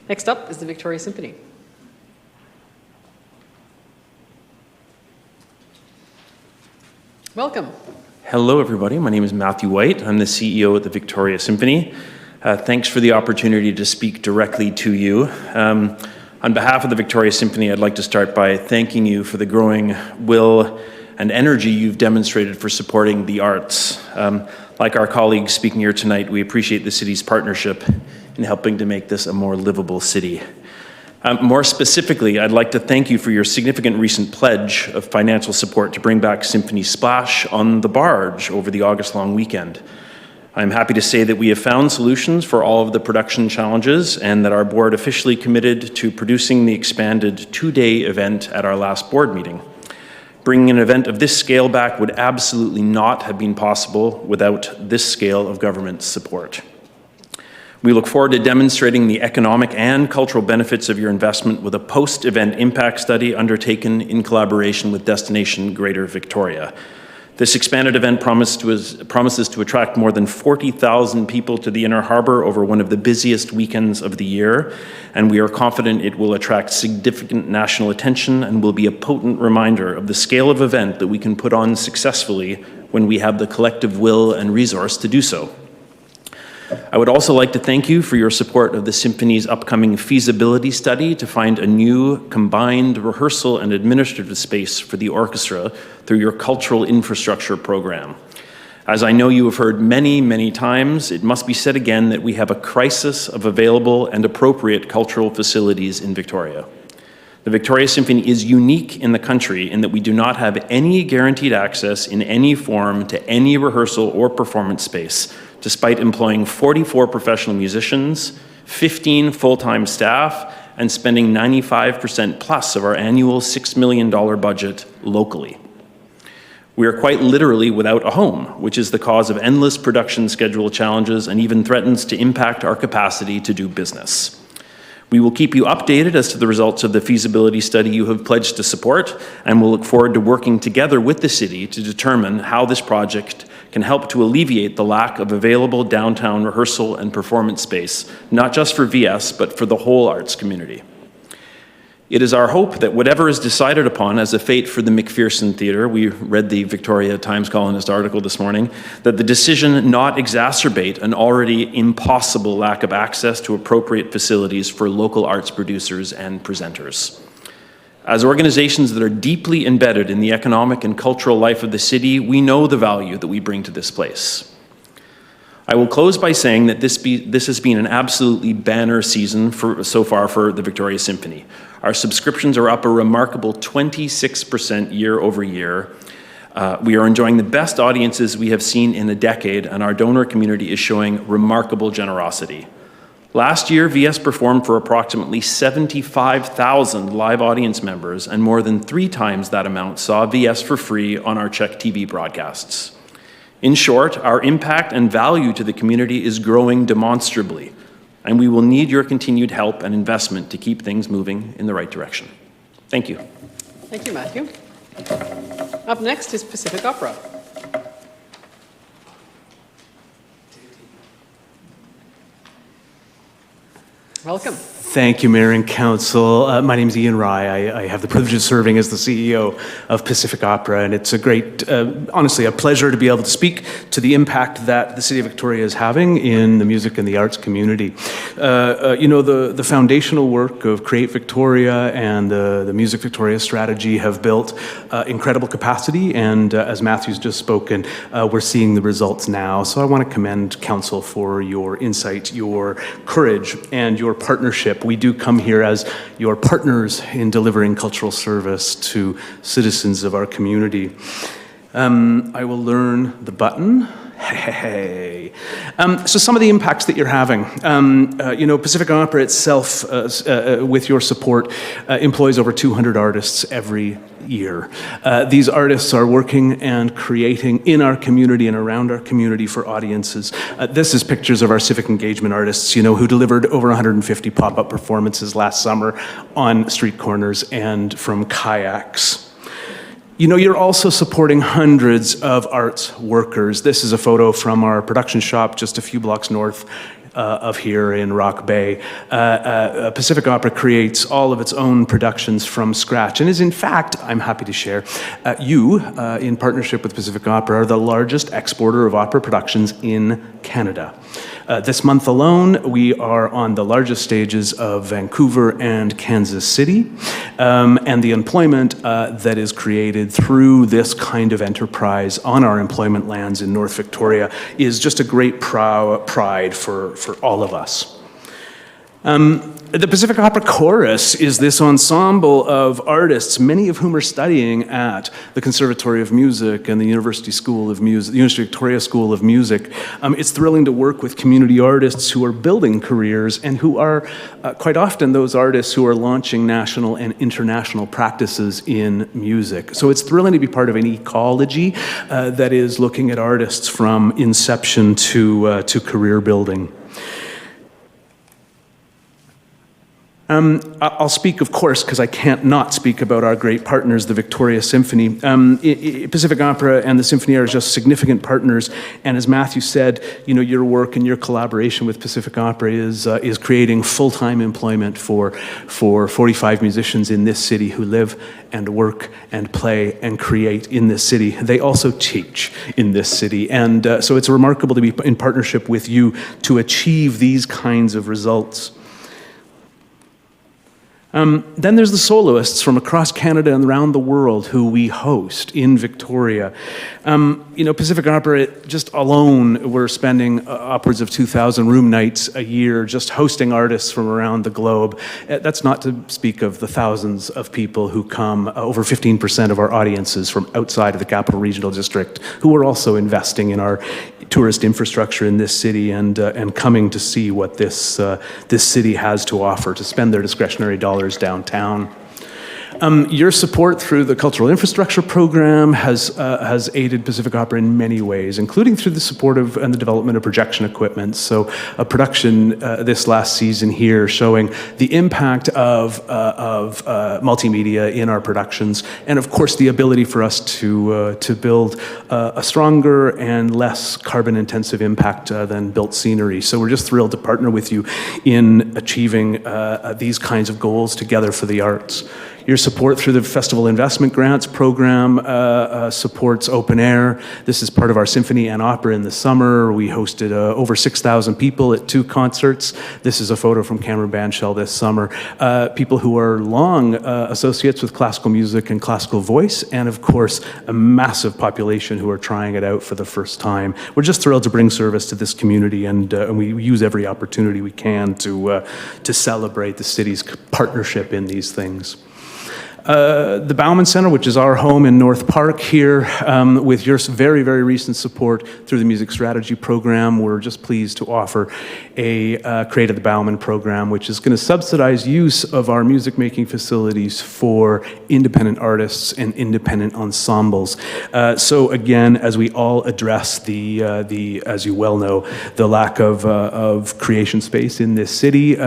Next up is the Victoria Symphony. Welcome. Hello, everybody. My name is Matthew White. I'm the CEO at the Victoria Symphony. Thanks for the opportunity to speak directly to you. On behalf of the Victoria Symphony, I'd like to start by thanking you for the growing will and energy you've demonstrated for supporting the arts. Like our colleagues speaking here tonight, we appreciate the city's partnership in helping to make this a more livable city. More specifically, I'd like to thank you for your significant recent pledge of financial support to bring back Symphony Splash on the barge over the August long weekend. I'm happy to say that we have found solutions for all of the production challenges and that our board officially committed to producing the expanded two-day event at our last board meeting. Bringing an event of this scale back would absolutely not have been possible without this scale of government support. We look forward to demonstrating the economic and cultural benefits of your investment with a post-event impact study undertaken in collaboration with Destination Greater Victoria. This expanded event promises to attract more than 40,000 people to the Inner Harbour over one of the busiest weekends of the year, and we are confident it will attract significant national attention and will be a potent reminder of the scale of event that we can put on successfully when we have the collective will and resource to do so. I would also like to thank you for your support of the Symphony's upcoming feasibility study to find a new combined rehearsal and administrative space for the orchestra through your cultural infrastructure program. As I know you have heard many, many times, it must be said again that we have a crisis of available and appropriate cultural facilities in Victoria. The Victoria Symphony is unique in the country in that we do not have any guaranteed access in any form to any rehearsal or performance space, despite employing 44 professional musicians, 15 full-time staff, and spending 95% plus of our annual $6 million budget locally. We are quite literally without a home, which is the cause of endless production schedule challenges and even threatens to impact our capacity to do business. We will keep you updated as to the results of the feasibility study you have pledged to support, and we'll look forward to working together with the city to determine how this project can help to alleviate the lack of available downtown rehearsal and performance space, not just for VS, but for the whole arts community. It is our hope that whatever is decided upon as a fate for the McPherson Theatre, we read the Victoria Times Colonist article this morning, that the decision not exacerbate an already impossible lack of access to appropriate facilities for local arts producers and presenters. As organizations that are deeply embedded in the economic and cultural life of the city, we know the value that we bring to this place. I will close by saying that this has been an absolutely banner season so far for the Victoria Symphony. Our subscriptions are up a remarkable 26% year over year. We are enjoying the best audiences we have seen in a decade, and our donor community is showing remarkable generosity. Last year, VS performed for approximately 75,000 live audience members, and more than 3 times that amount saw VS for free on our Czech TV broadcasts. In short, our impact and value to the community is growing demonstrably, and we will need your continued help and investment to keep things moving in the right direction. Thank you. Thank you, Matthew. Up next is Pacific Opera. Welcome. Thank you, Mayor and Council. My name is Ian Rye. I have the privilege of serving as the CEO of Pacific Opera, and it's a great, honestly, a pleasure to be able to speak to the impact that the City of Victoria is having in the music and the arts community. You know, the foundational work of Create Victoria and the Music Victoria strategy have built incredible capacity, and as Matthew's just spoken, we're seeing the results now. So I want to commend Council for your insight, your courage, and your partnership. We do come here as your partners in delivering cultural service to citizens of our community. I will learn the button. Hey. So some of the impacts that you're having. You know, Pacific Opera itself, with your support, employs over 200 artists every year. These artists are working and creating in our community and around our community for audiences. This is pictures of our civic engagement artists, you know, who delivered over 150 pop-up performances last summer on street corners and from kayaks. You know, you're also supporting hundreds of arts workers. This is a photo from our production shop just a few blocks north of here in Rock Bay. Pacific Opera creates all of its own productions from scratch and is, in fact, I'm happy to share, in partnership with Pacific Opera, are the largest exporter of opera productions in Canada. This month alone, we are on the largest stages of Vancouver and Kansas City, and the employment that is created through this kind of enterprise on our employment lands in North Victoria is just a great pride for all of us. The Pacific Opera Chorus is this ensemble of artists, many of whom are studying at the Conservatory of Music and the University Victoria School of Music. It's thrilling to work with community artists who are building careers and who are quite often those artists who are launching national and international practices in music. So it's thrilling to be part of an ecology that is looking at artists from inception to career building. I'll speak, of course, because I can't not speak about our great partners, the Victoria Symphony. Pacific Opera and the Symphony are just significant partners, and as Matthew said, your work and your collaboration with Pacific Opera is creating full-time employment for 45 musicians in this city who live and work and play and create in this city. They also teach in this city, and so it's remarkable to be in partnership with you to achieve these kinds of results. Then there's the soloists from across Canada and around the world who we host in Victoria. Pacific Opera, just alone, we're spending upwards of 2,000 room nights a year just hosting artists from around the globe. That's not to speak of the thousands of people who come, over 15% of our audiences from outside of the Capital Regional District, who are also investing in our tourist infrastructure in this city and coming to see what this city has to offer, to spend their discretionary dollars downtown. Your support through the Cultural Infrastructure Program has aided Pacific Opera in many ways, including through the support of and the development of projection equipment. So a production this last season here showing the impact of multimedia in our productions, and of course the ability for us to build a stronger and less carbon-intensive impact than built scenery. So we're just thrilled to partner with you in achieving these kinds of goals together for the arts. Your support through the Festival Investment Grants Program supports open air. This is part of our Symphony and Opera in the summer. We hosted over 6,000 people at 2 concerts. This is a photo from Cameron Bandshell this summer. People who are long associates with classical music and classical voice, and of course, a massive population who are trying it out for the first time. We're just thrilled to bring service to this community, and we use every opportunity we can to celebrate the city's partnership in these things. The Bauman Center, which is our home in North Park here, with your very, very recent support through the Music Strategy Program, we're just pleased to offer a Create at the Bauman program, which is going to subsidize use of our music-making facilities for independent artists and independent ensembles. So again, as we all address as you well know, the lack of creation space in this city,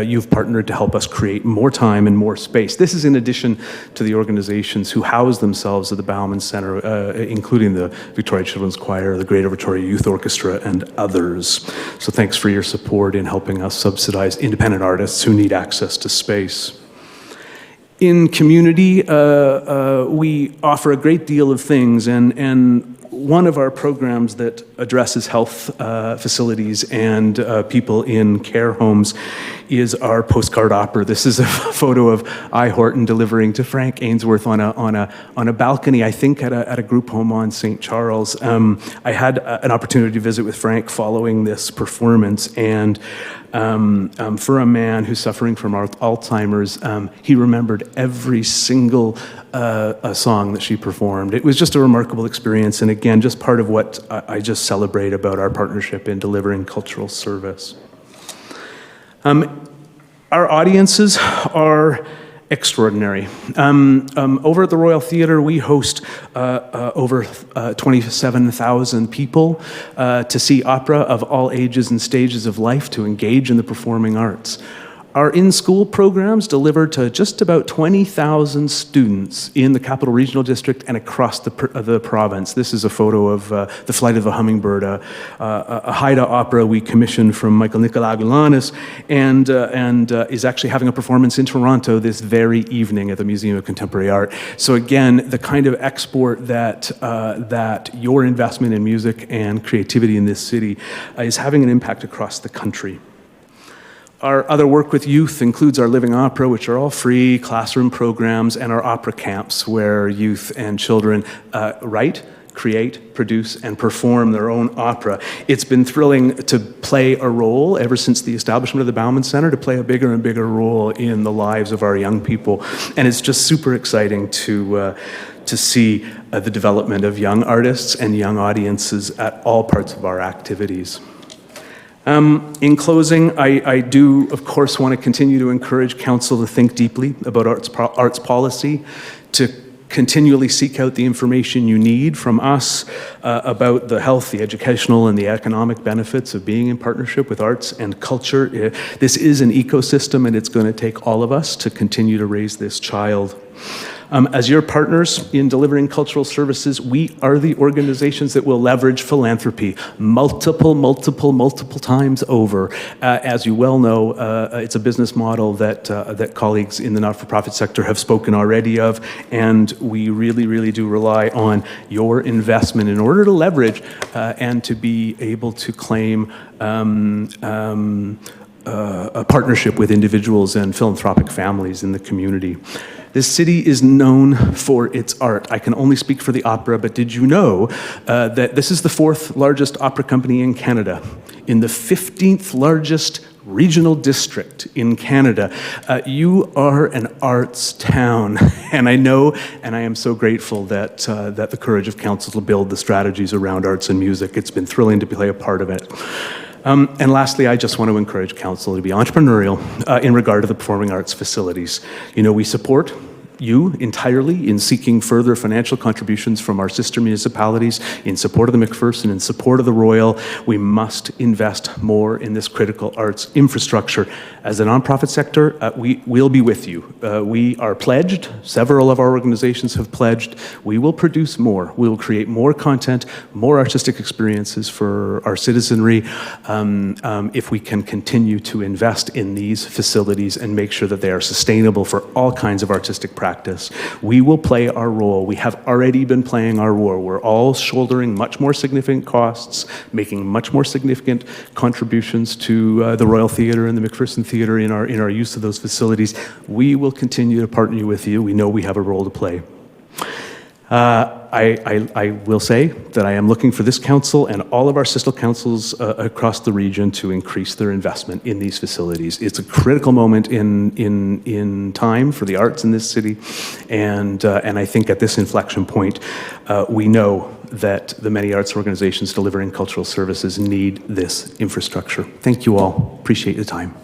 you've partnered to help us create more time and more space. This is in addition to the organizations who house themselves at the Bauman Center, including the Victoria Children's Choir, the Greater Victoria Youth Orchestra, and others. So thanks for your support in helping us subsidize independent artists who need access to space. In community, we offer a great deal of things, and one of our programs that addresses health facilities and people in care homes is our postcard opera. This is a photo of I. Horton delivering to Frank Ainsworth on a balcony, I think at a group home on St. Charles. I had an opportunity to visit with Frank following this performance, and for a man who's suffering from Alzheimer's, he remembered every single song that she performed. It was just a remarkable experience, and again, just part of what I just celebrate about our partnership in delivering cultural service. Our audiences are extraordinary. Over at the Royal Theatre, we host over 27,000 people to see opera of all ages and stages of life, to engage in the performing arts. Our in-school programs deliver to just about 20,000 students in the Capital Regional District and across the province. This is a photo of The Flight of the Hummingbird, a Haida opera we commissioned from Michael Nicolagulanis, and is actually having a performance in Toronto this very evening at the Museum of Contemporary Art. So again, the kind of export that your investment in music and creativity in this city is having an impact across the country. Our other work with youth includes our Living Opera, which are all free classroom programs, and our opera camps, where youth and children write, create, produce, and perform their own opera. It's been thrilling to play a role ever since the establishment of the Bauman Center, to play a bigger and bigger role in the lives of our young people. And it's just super exciting to see the development of young artists and young audiences at all parts of our activities. In closing, I do, of course, want to continue to encourage Council to think deeply about arts policy, to continually seek out the information you need from us about the health, the educational, and the economic benefits of being in partnership with arts and culture. This is an ecosystem, and it's going to take all of us to continue to raise this child. As your partners in delivering cultural services, we are the organizations that will leverage philanthropy multiple times over. As you well know, it's a business model that colleagues in the not-for-profit sector have spoken already of, and we really do rely on your investment in order to leverage and to be able to claim a partnership with individuals and philanthropic families in the community. This city is known for its art. I can only speak for the opera, but did you know that this is the 4th largest opera company in Canada, in the 15th largest regional district in Canada? You are an arts town, and I know, and I am so grateful that the courage of Council to build the strategies around arts and music. It's been thrilling to play a part of it. And lastly, I just want to encourage Council to be entrepreneurial in regard to the performing arts facilities. You know, we support you entirely in seeking further financial contributions from our sister municipalities in support of the McPherson, in support of the Royal. We must invest more in this critical arts infrastructure. As a nonprofit sector, we will be with you. We are pledged, several of our organizations have pledged, we will produce more. We will create more content, more artistic experiences for our citizenry if we can continue to invest in these facilities and make sure that they are sustainable for all kinds of artistic practice. We will play our role. We have already been playing our role. We're all shouldering much more significant costs, making much more significant contributions to the Royal Theatre and the McPherson Theatre in our use of those facilities. We will continue to partner with you. We know we have a role to play. I will say that I am looking for this council and all of our sister councils across the region to increase their investment in these facilities. It's a critical moment in time for the arts in this city, and I think at this inflection point, we know that the many arts organizations delivering cultural services need this infrastructure. Thank you all. Appreciate your time.